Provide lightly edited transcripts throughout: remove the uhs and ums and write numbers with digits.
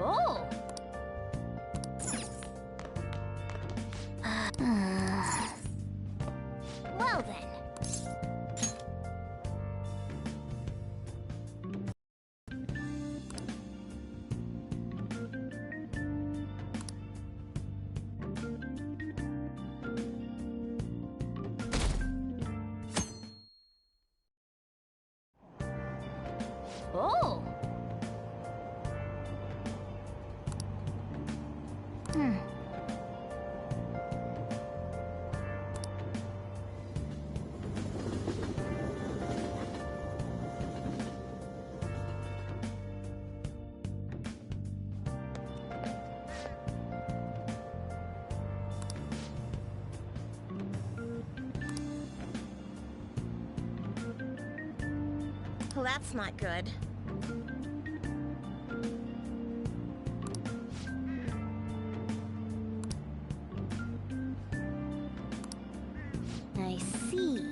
Oh! Well then. Oh! Well, that's not good. I see.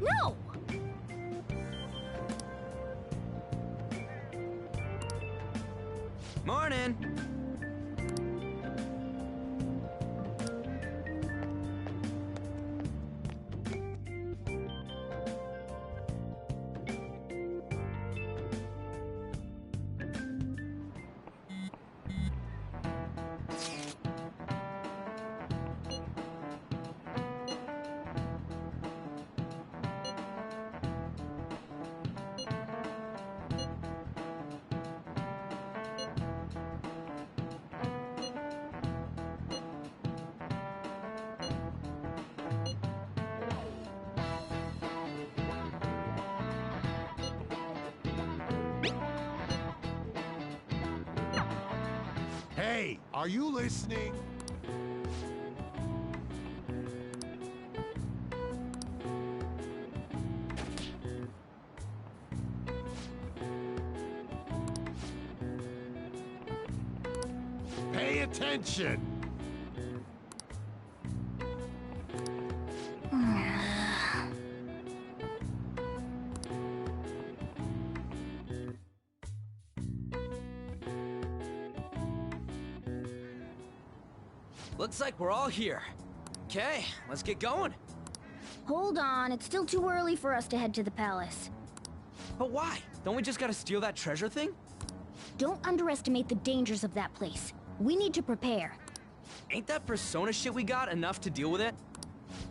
No! Morning! Hey, are you listening? Pay attention! Looks like we're all here. Okay, let's get going. Hold on, it's still too early for us to head to the palace. But why? Don't we just gotta steal that treasure thing? Don't underestimate the dangers of that place. We need to prepare. Ain't that persona shit we got enough to deal with it?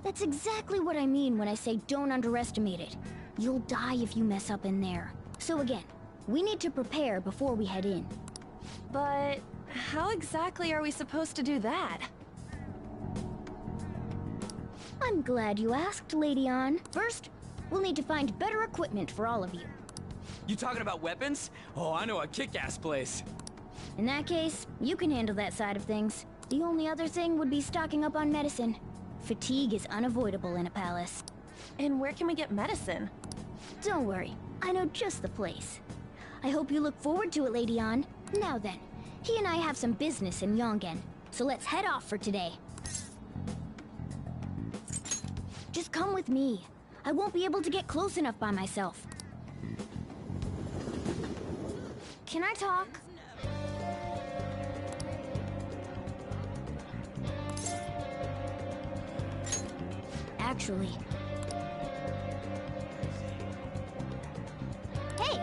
That's exactly what I mean when I say don't underestimate it. You'll die if you mess up in there. So again, we need to prepare before we head in. But how exactly are we supposed to do that? I'm glad you asked, Lady Ann. First, we'll need to find better equipment for all of you. You talking about weapons? Oh, I know a kick-ass place. In that case, you can handle that side of things. The only other thing would be stocking up on medicine. Fatigue is unavoidable in a palace. And where can we get medicine? Don't worry, I know just the place. I hope you look forward to it, Lady Ann. Now then, he and I have some business in Yongen, so let's head off for today. Just come with me. I won't be able to get close enough by myself. Can I talk? Actually... Hey!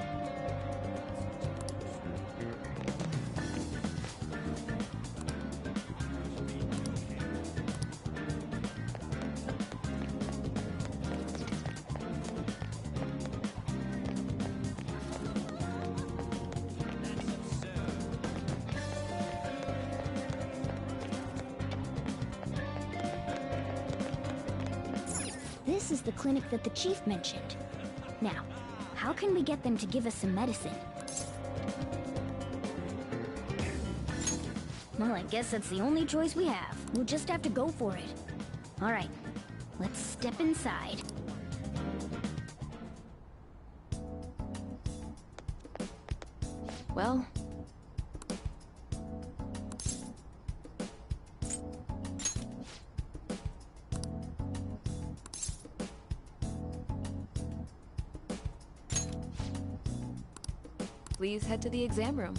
This is the clinic that the chief mentioned. Now, how can we get them to give us some medicine? Well, I guess that's the only choice we have. We'll just have to go for it. All right, let's step inside. Well... Please head to the exam room.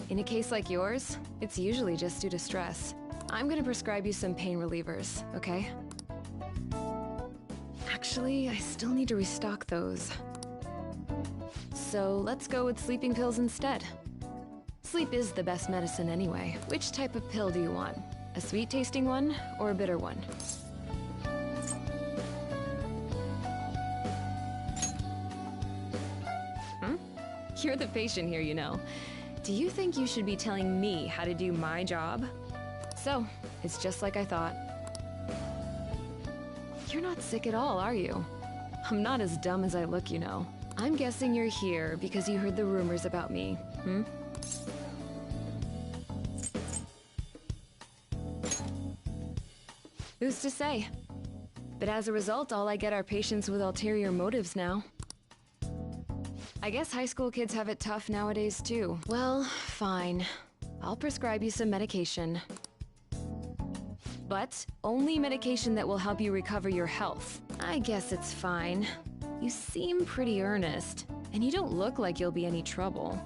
In a case like yours, it's usually just due to stress. I'm gonna prescribe you some pain relievers, okay? Actually, I still need to restock those. So let's go with sleeping pills instead. Sleep is the best medicine anyway. Which type of pill do you want? A sweet-tasting one or a bitter one? You're the patient here, you know. Do you think you should be telling me how to do my job? So, it's just like I thought. You're not sick at all, are you? I'm not as dumb as I look, you know. I'm guessing you're here because you heard the rumors about me, hmm? Who's to say? But as a result, all I get are patients with ulterior motives now. I guess high school kids have it tough nowadays too. Well, fine. I'll prescribe you some medication. But only medication that will help you recover your health. I guess it's fine. You seem pretty earnest, and you don't look like you'll be any trouble.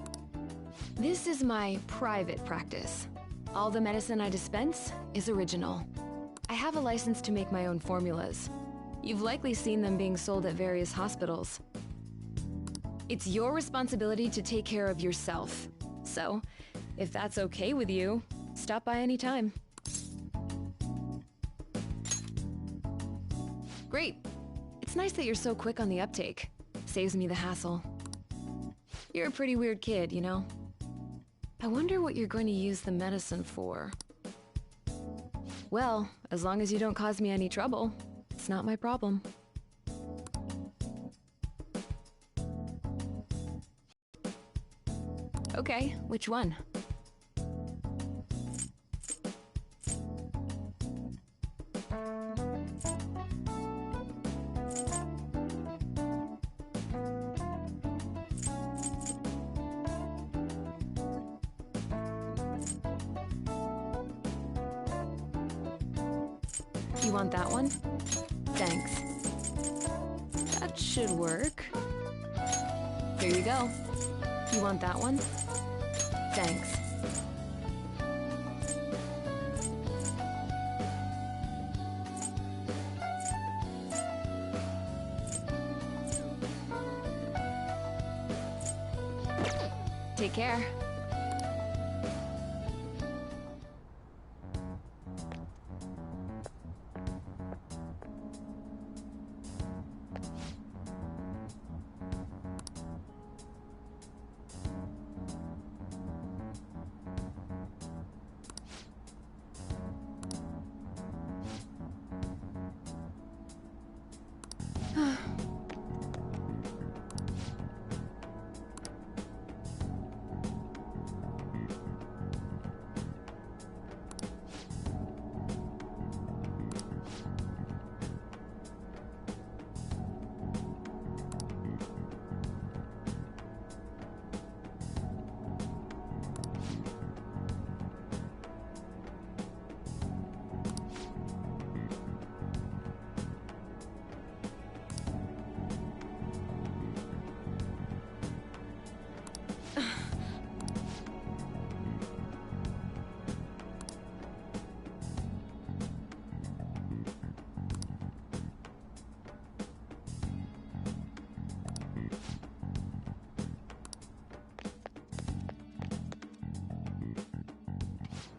This is my private practice. All the medicine I dispense is original. I have a license to make my own formulas. You've likely seen them being sold at various hospitals. It's your responsibility to take care of yourself. So, if that's okay with you, stop by anytime. Great. It's nice that you're so quick on the uptake. Saves me the hassle. You're a pretty weird kid, you know? I wonder what you're going to use the medicine for. Well, as long as you don't cause me any trouble, it's not my problem. Okay, which one? You want that one? Thanks. That should work. Here you go. You want that one? Thanks. Take care.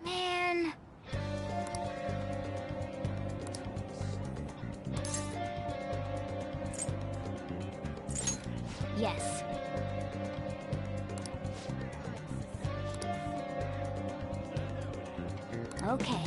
Man. Yes. Okay.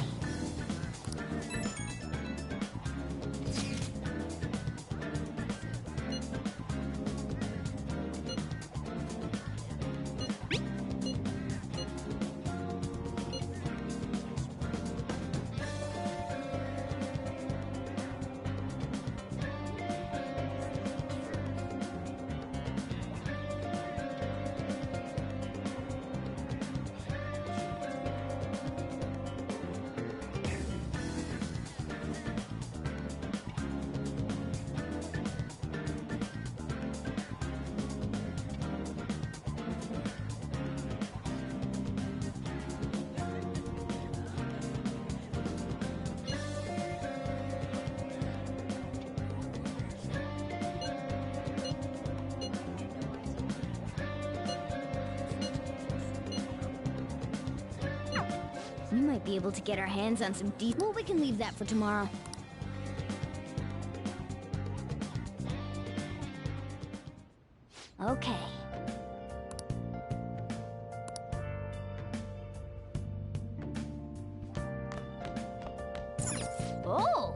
might be able to get our hands on some deep... Well, we can leave that for tomorrow. Okay. Oh!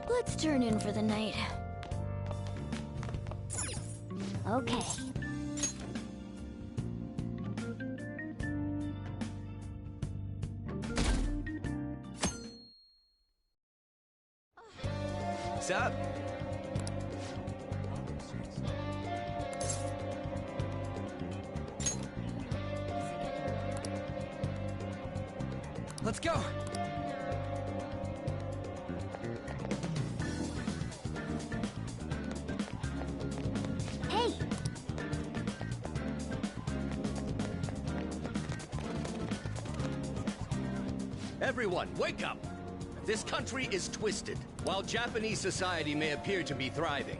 Let's turn in for the night. Okay. What's up? Let's go! Hey! Everyone, wake up! This country is twisted. While Japanese society may appear to be thriving,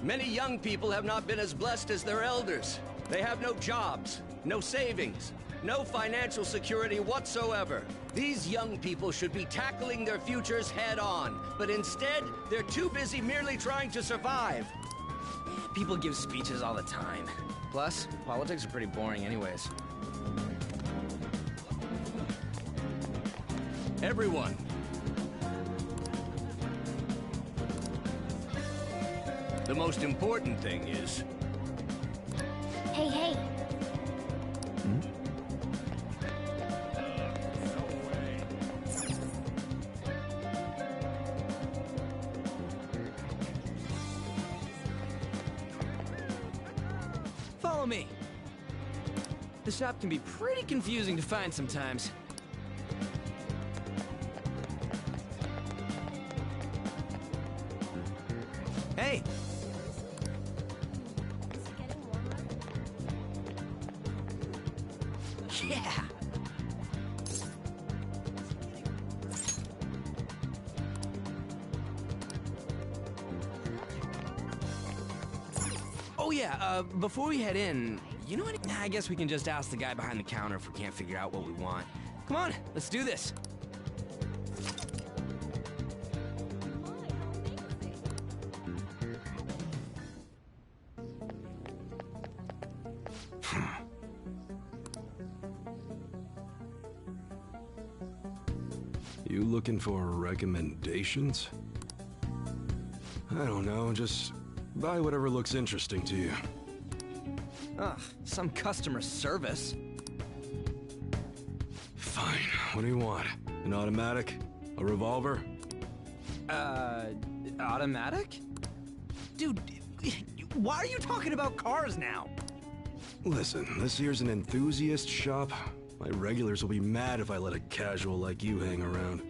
many young people have not been as blessed as their elders. They have no jobs, no savings, no financial security whatsoever. These young people should be tackling their futures head-on, but instead, they're too busy merely trying to survive. People give speeches all the time. Plus, politics are pretty boring anyways. Everyone, the most important thing is... Hey, hey! Follow me. The shop can be pretty confusing to find sometimes. Hey! Yeah! Oh yeah, before we head in, you know what? I guess we can just ask the guy behind the counter if we can't figure out what we want. Come on, let's do this. You looking for recommendations? I don't know, just buy whatever looks interesting to you. Ugh, some customer service. Fine, what do you want? An automatic? A revolver? Automatic? Dude, why are you talking about cars now? Listen, this here's an enthusiast shop. My regulars will be mad if I let a casual like you hang around.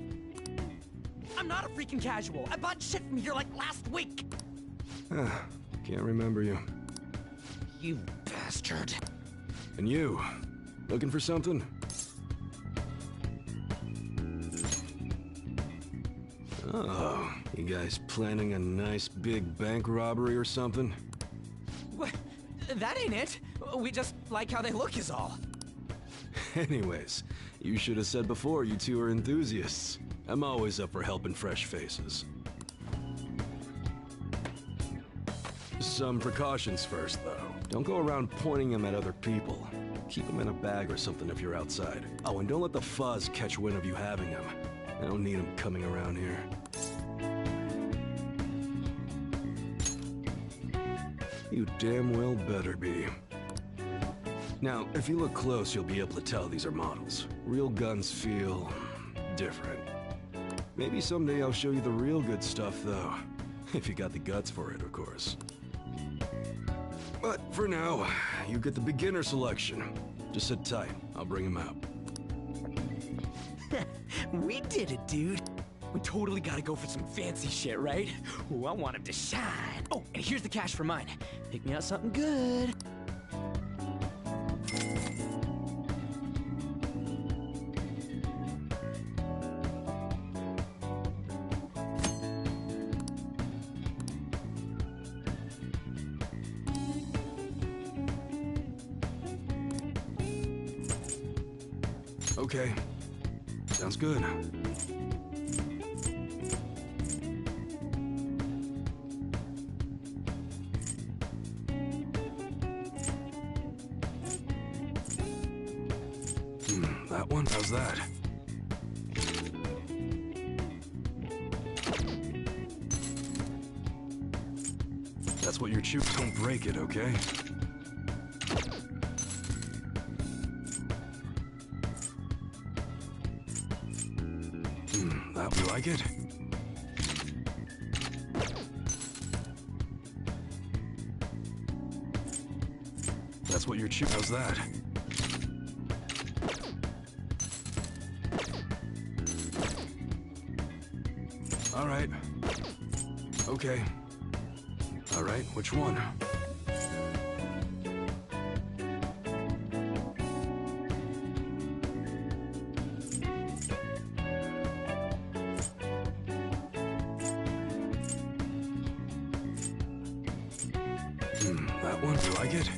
I'm not a freaking casual. I bought shit from here like last week. Can't remember you. You bastard. And you, looking for something? Oh, you guys planning a nice big bank robbery or something? What? That ain't it. We just like how they look is all. Anyways, you should have said before you two are enthusiasts. I'm always up for helping fresh faces. Some precautions first, though. Don't go around pointing them at other people. Keep them in a bag or something if you're outside. Oh, and don't let the fuzz catch wind of you having them. I don't need them coming around here. You damn well better be. Now, if you look close, you'll be able to tell these are models. Real guns feel... different. Maybe someday I'll show you the real good stuff, though. If you got the guts for it, of course. But for now, you get the beginner selection. Just sit tight. I'll bring him out. We did it, dude. We totally gotta go for some fancy shit, right? Ooh, I want him to shine. Oh, and here's the cash for mine. Pick me out something good. Okay. Sounds good. That one? How's that? That's what you're chewing. Don't break it, okay? That you like it? That's what you're chewing. How's that? All right. Okay. All right, which one? That one, you like it?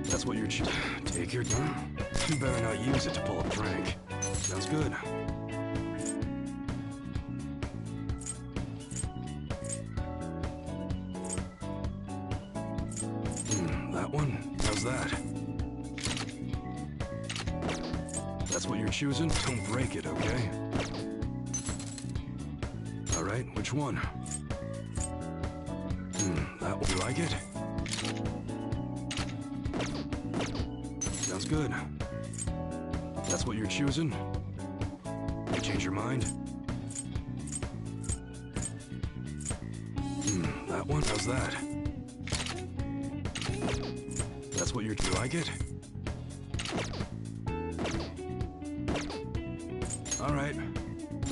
That's what you're take your time. You better not use it to pull a prank. Sounds good. That one? How's that? That's what you're choosing? Don't break it, okay? All right, which one? That one, you like it? Sounds good. That's what you're choosing? You change your mind? That one? How's that? That's what you like it? All right.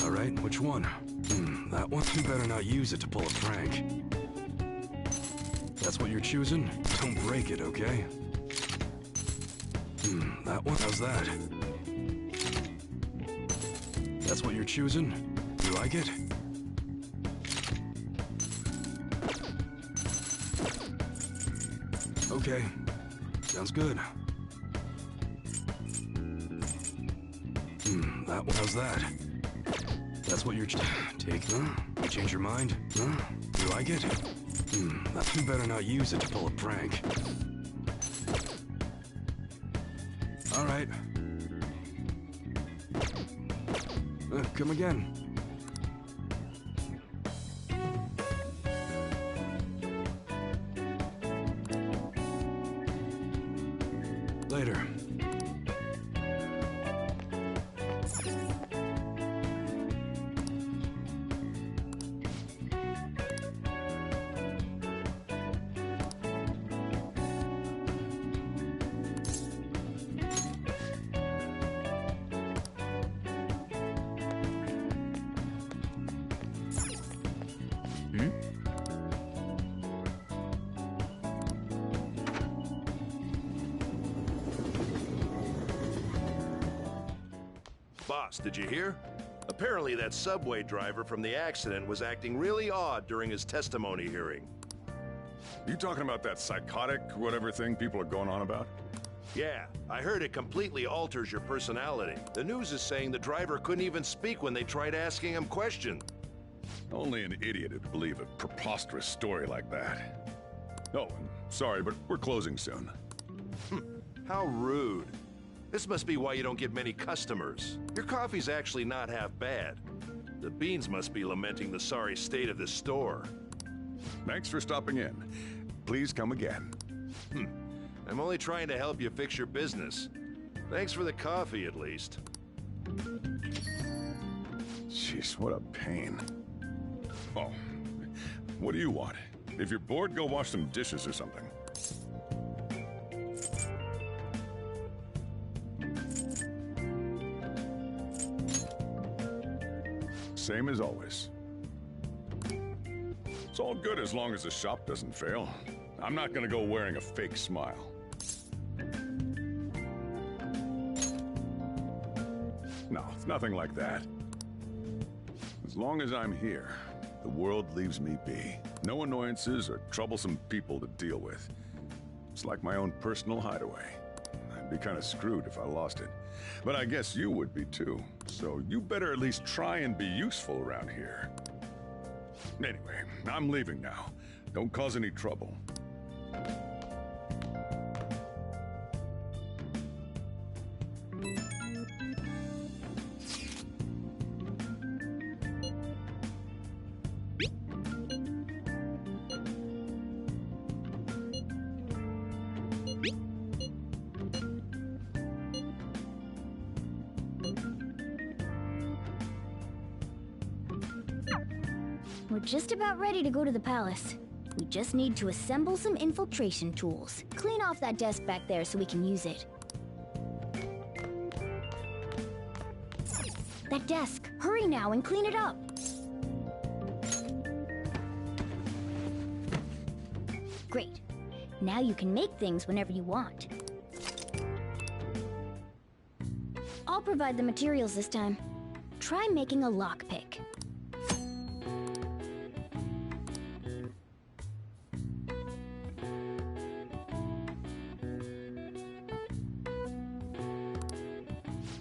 All right, which one? That one? You better not use it to pull a prank. That's what you're choosing? Don't break it, okay? That one? How's that? That's what you're choosing? You like it? Okay. Sounds good. That one? How's that? That's what you're take, huh? You change your mind? Huh? You like it? You better not use it to pull a prank. All right. Come again. Later. Boss, did you hear? Apparently that subway driver from the accident was acting really odd during his testimony hearing. You talking about that psychotic whatever thing people are going on about? Yeah, I heard it completely alters your personality. The news is saying the driver couldn't even speak when they tried asking him questions. Only an idiot would believe a preposterous story like that. Oh, and sorry, but we're closing soon. How rude. This must be why you don't get many customers. Your coffee's actually not half bad. The beans must be lamenting the sorry state of this store. Thanks for stopping in. Please come again. I'm only trying to help you fix your business. Thanks for the coffee, at least. Jeez, what a pain. Oh, what do you want? If you're bored, go wash some dishes or something. Same as always. It's all good as long as the shop doesn't fail. I'm not gonna go wearing a fake smile. No, it's nothing like that. As long as I'm here, the world leaves me be. No annoyances or troublesome people to deal with. It's like my own personal hideaway. I'd be kind of screwed if I lost it. But I guess you would be too. So you better at least try and be useful around here. Anyway, I'm leaving now. Don't cause any trouble. We're just about ready to go to the palace. We just need to assemble some infiltration tools. Clean off that desk back there so we can use it. That desk! Hurry now and clean it up! Great. Now you can make things whenever you want. I'll provide the materials this time. Try making a lockpick.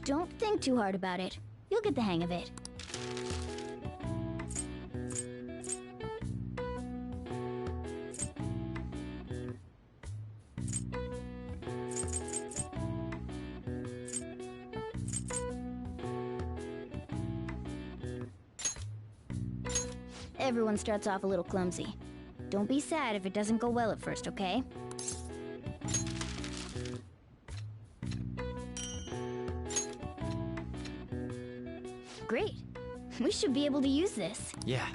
Don't think too hard about it. You'll get the hang of it. Everyone starts off a little clumsy. Don't be sad if it doesn't go well at first, okay? Great. We should be able to use this. Yeah.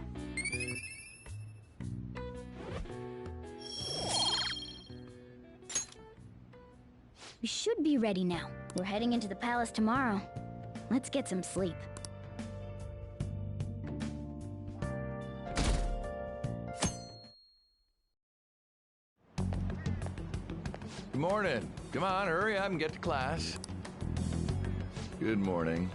We should be ready now. We're heading into the palace tomorrow. Let's get some sleep. Good morning. Come on, hurry up and get to class. Good morning.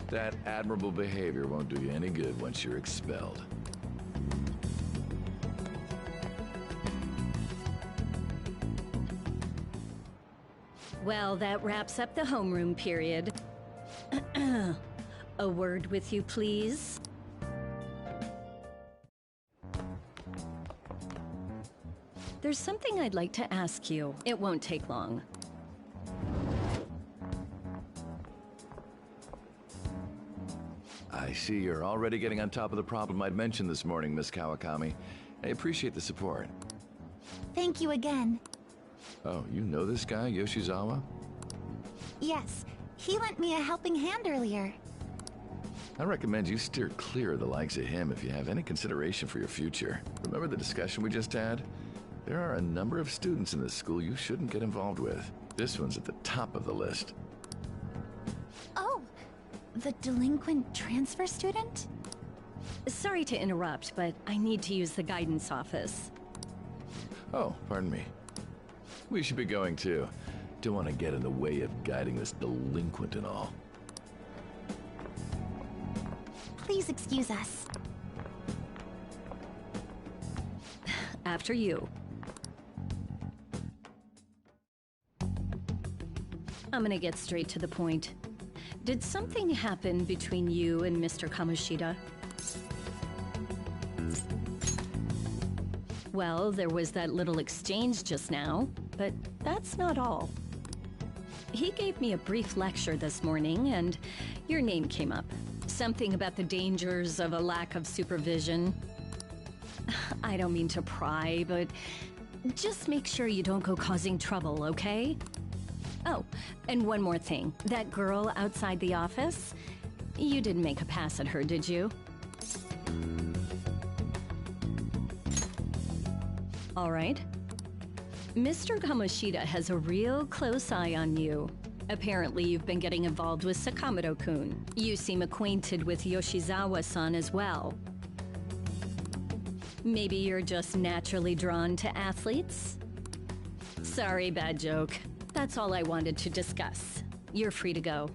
That admirable behavior won't do you any good once you're expelled. Well, that wraps up the homeroom period. A word with you, please. There's something I'd like to ask you. It won't take long. I see you're already getting on top of the problem I'd mentioned this morning, Miss Kawakami. I appreciate the support. Thank you again. Oh, you know this guy, Yoshizawa? Yes, he lent me a helping hand earlier. I recommend you steer clear of the likes of him if you have any consideration for your future. Remember the discussion we just had? There are a number of students in this school you shouldn't get involved with. This one's at the top of the list. Oh, the delinquent transfer student? Sorry to interrupt, but I need to use the guidance office. Oh, pardon me. We should be going too. Don't want to get in the way of guiding this delinquent and all. Please excuse us. After you. I'm gonna get straight to the point. Did something happen between you and Mr. Kamoshida? Well, there was that little exchange just now, but that's not all. He gave me a brief lecture this morning, and your name came up. Something about the dangers of a lack of supervision. I don't mean to pry, but just make sure you don't go causing trouble, okay? Oh, and one more thing. That girl outside the office, you didn't make a pass at her, did you? All right. Mr. Kamoshida has a real close eye on you. Apparently, you've been getting involved with Sakamoto-kun. You seem acquainted with Yoshizawa-san as well. Maybe you're just naturally drawn to athletes? Sorry, bad joke. That's all I wanted to discuss. You're free to go.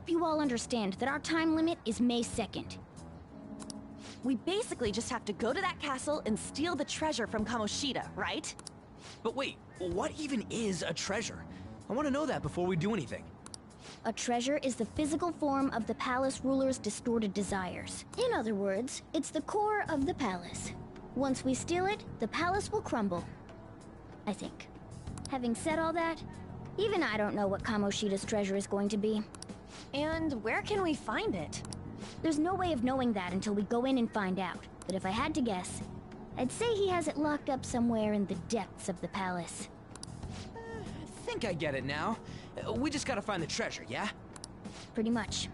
hope you all understand that our time limit is May 2nd. We basically just have to go to that castle and steal the treasure from Kamoshida, right? But wait, what even is a treasure? I want to know that before we do anything. A treasure is the physical form of the palace ruler's distorted desires. In other words, it's the core of the palace. Once we steal it, the palace will crumble. I think. Having said all that, even I don't know what Kamoshida's treasure is going to be. And where can we find it? There's no way of knowing that until we go in and find out. But if I had to guess, I'd say he has it locked up somewhere in the depths of the palace. I think I get it now. We just gotta find the treasure, yeah? Pretty much.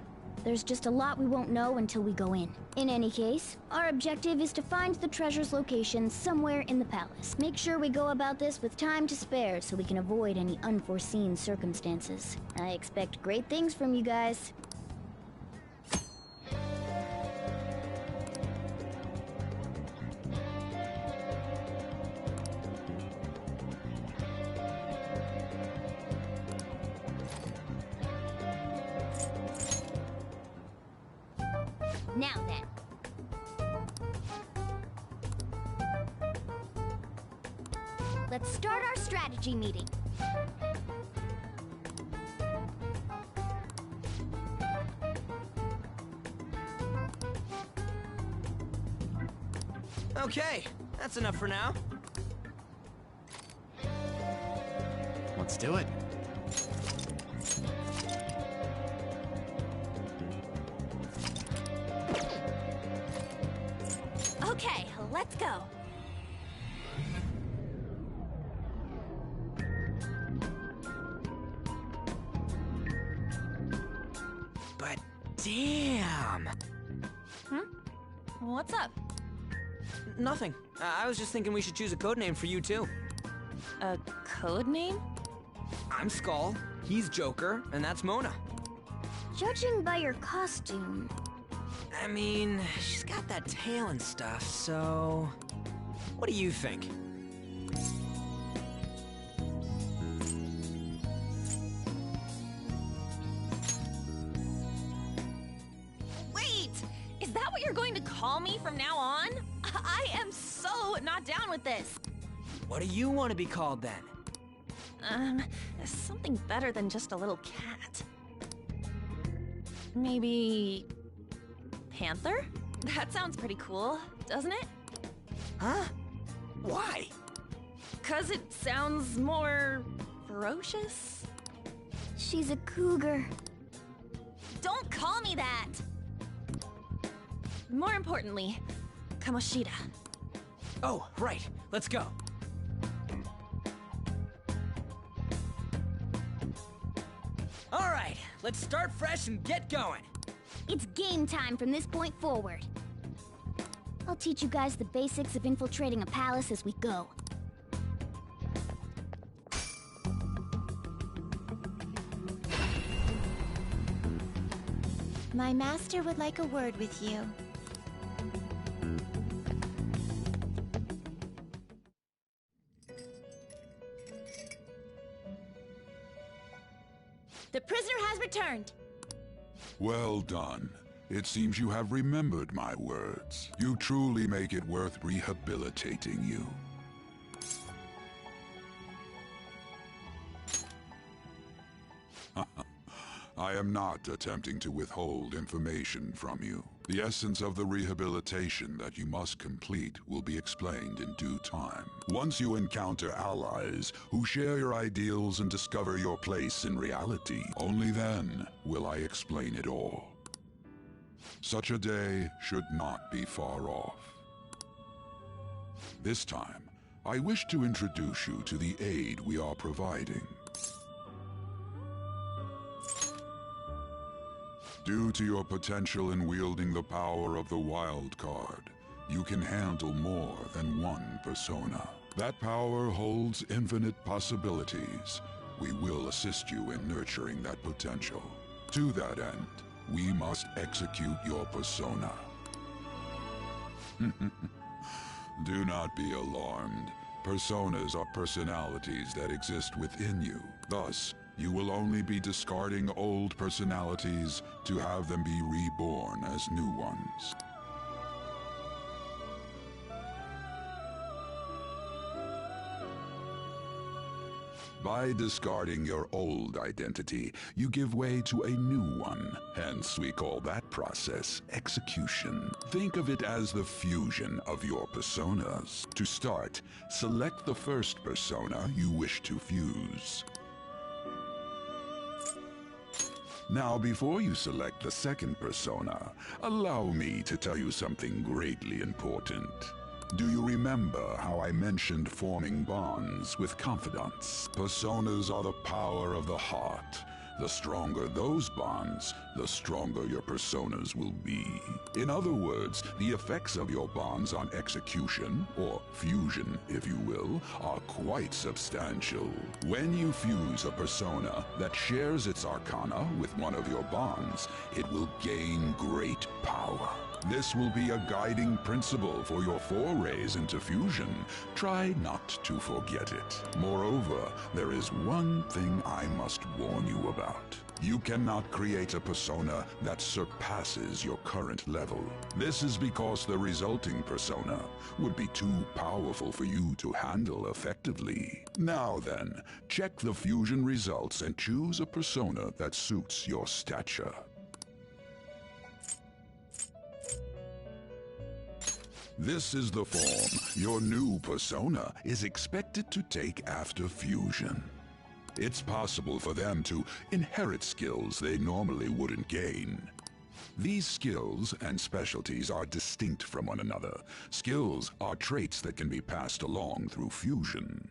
There's just a lot we won't know until we go in. In any case, our objective is to find the treasure's location somewhere in the palace. Make sure we go about this with time to spare so we can avoid any unforeseen circumstances. I expect great things from you guys. Now then. Let's start our strategy meeting. Okay, that's enough for now. Let's do it. Okay, let's go. But damn! What's up? Nothing. I was just thinking we should choose a code name for you too. A code name? I'm Skull, he's Joker, and that's Mona. Judging by your costume... I mean, she's got that tail and stuff, so... What do you think? Wait! Is that what you're going to call me from now on? I am so not down with this. What do you want to be called then? Something better than just a little cat. Maybe... Panther? That sounds pretty cool, doesn't it? Huh? Why? 'Cause it sounds more... ferocious? She's a cougar. Don't call me that! More importantly, Kamoshida. Oh, right. Let's go. All right, let's start fresh and get going. It's game time from this point forward. I'll teach you guys the basics of infiltrating a palace as we go. My master would like a word with you. The prisoner has returned. Well done. It seems you have remembered my words. You truly make it worth rehabilitating you. I am not attempting to withhold information from you. The essence of the rehabilitation that you must complete will be explained in due time. Once you encounter allies who share your ideals and discover your place in reality, only then will I explain it all. Such a day should not be far off. This time, I wish to introduce you to the aid we are providing. Due to your potential in wielding the power of the wild card, you can handle more than one persona. That power holds infinite possibilities. We will assist you in nurturing that potential. To that end, we must execute your persona. Do not be alarmed. Personas are personalities that exist within you. Thus, You will only be discarding old personalities to have them be reborn as new ones. By discarding your old identity, you give way to a new one. Hence, we call that process execution. Think of it as the fusion of your personas. To start, select the first persona you wish to fuse. Now, before you select the second persona, allow me to tell you something greatly important. Do you remember how I mentioned forming bonds with confidants? Personas are the power of the heart. The stronger those bonds, the stronger your personas will be. In other words, the effects of your bonds on execution, or fusion if you will, are quite substantial. When you fuse a persona that shares its arcana with one of your bonds, it will gain great power. This will be a guiding principle for your forays into fusion. Try not to forget it. Moreover, there is one thing I must warn you about. You cannot create a persona that surpasses your current level. This is because the resulting persona would be too powerful for you to handle effectively. Now then, check the fusion results and choose a persona that suits your stature. This is the form your new persona is expected to take after fusion. It's possible for them to inherit skills they normally wouldn't gain. These skills and specialties are distinct from one another. Skills are traits that can be passed along through fusion.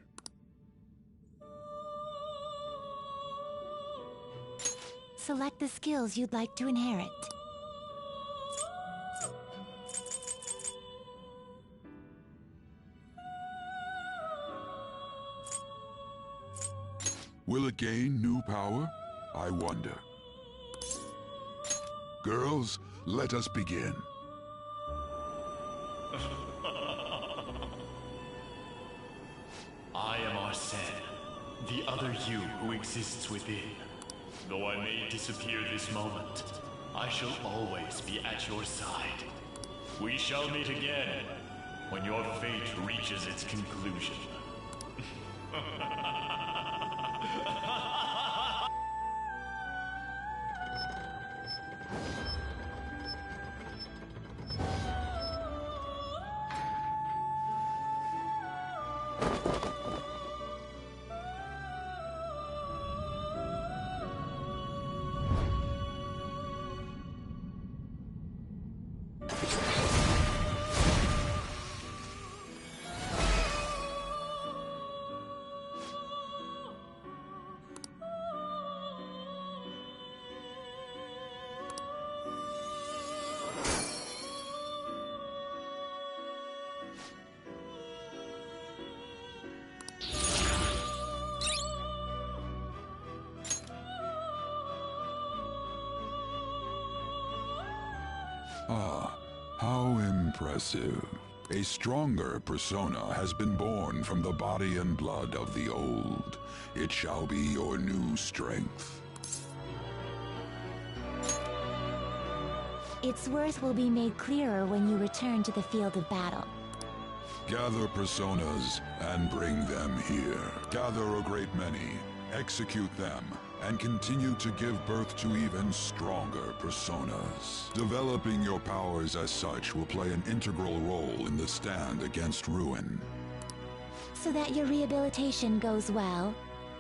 Select the skills you'd like to inherit. Will it gain new power? I wonder. Girls, let us begin. I am Arsene, the other you who exists within. Though I may disappear this moment, I shall always be at your side. We shall meet again when your fate reaches its conclusion. Ah, how impressive. A stronger persona has been born from the body and blood of the old. It shall be your new strength. Its worth will be made clearer when you return to the field of battle. Gather personas and bring them here. Gather a great many, execute them, and continue to give birth to even stronger personas. Developing your powers as such will play an integral role in the stand against ruin. So that your rehabilitation goes well,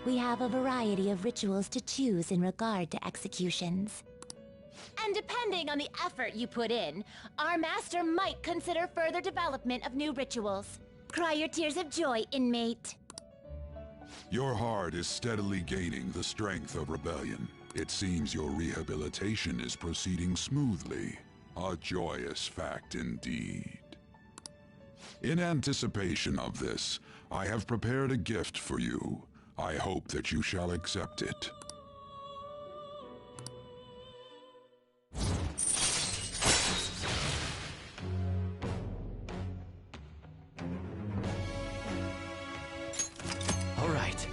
we have a variety of rituals to choose in regard to executions. And depending on the effort you put in, our master might consider further development of new rituals. Cry your tears of joy, inmate. Your heart is steadily gaining the strength of rebellion. It seems your rehabilitation is proceeding smoothly. A joyous fact indeed. In anticipation of this, I have prepared a gift for you. I hope that you shall accept it. All right.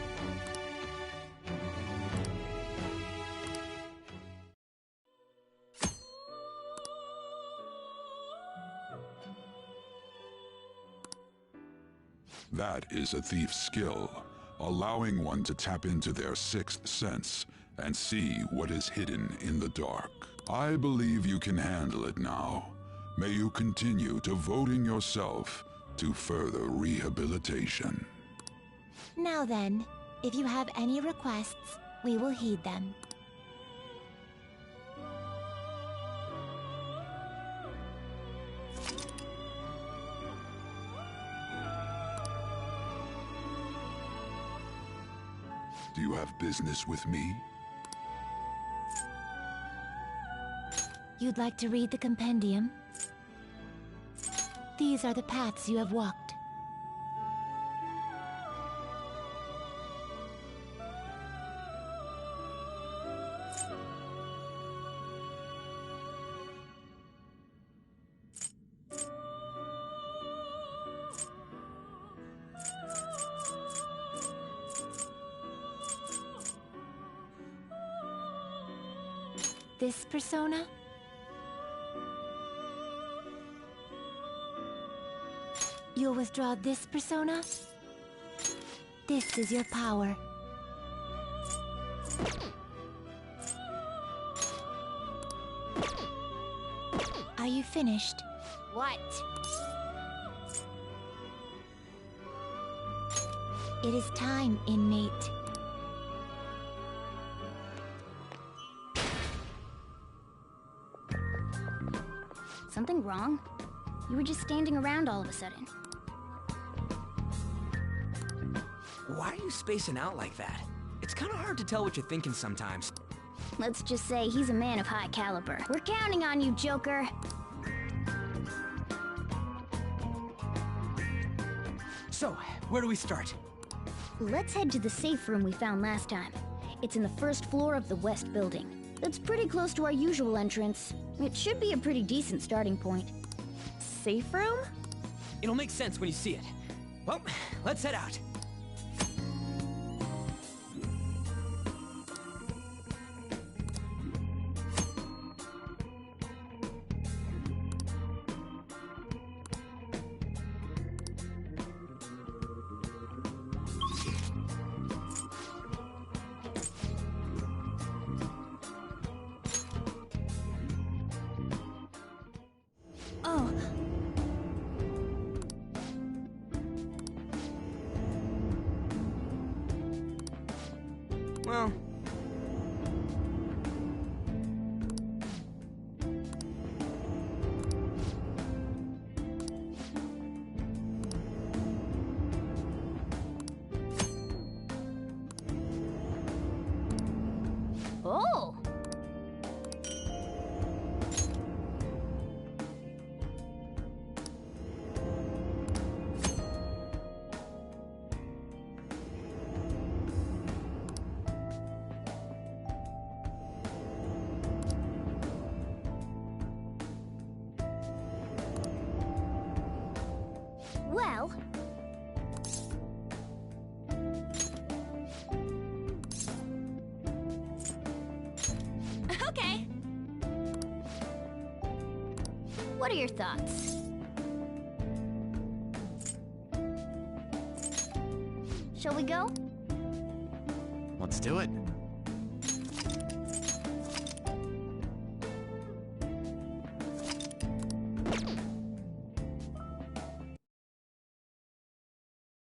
That is a thief's skill, allowing one to tap into their sixth sense and see what is hidden in the dark. I believe you can handle it now. May you continue devoting yourself to further rehabilitation. Now then, if you have any requests, we will heed them. Do you have business with me? You'd like to read the compendium? These are the paths you have walked. This persona? You'll withdraw this persona? This is your power. Are you finished? What? It is time, inmate. Something wrong? You were just standing around all of a sudden. Why are you spacing out like that? It's kind of hard to tell what you're thinking sometimes. Let's just say he's a man of high caliber. We're counting on you, Joker. So, where do we start? Let's head to the safe room we found last time. It's in the first floor of the west building. That's pretty close to our usual entrance. It should be a pretty decent starting point. Safe room? It'll make sense when you see it. Well, let's head out. Oh. Well... Oh! Well... Okay. What are your thoughts? Shall we go? Let's do it.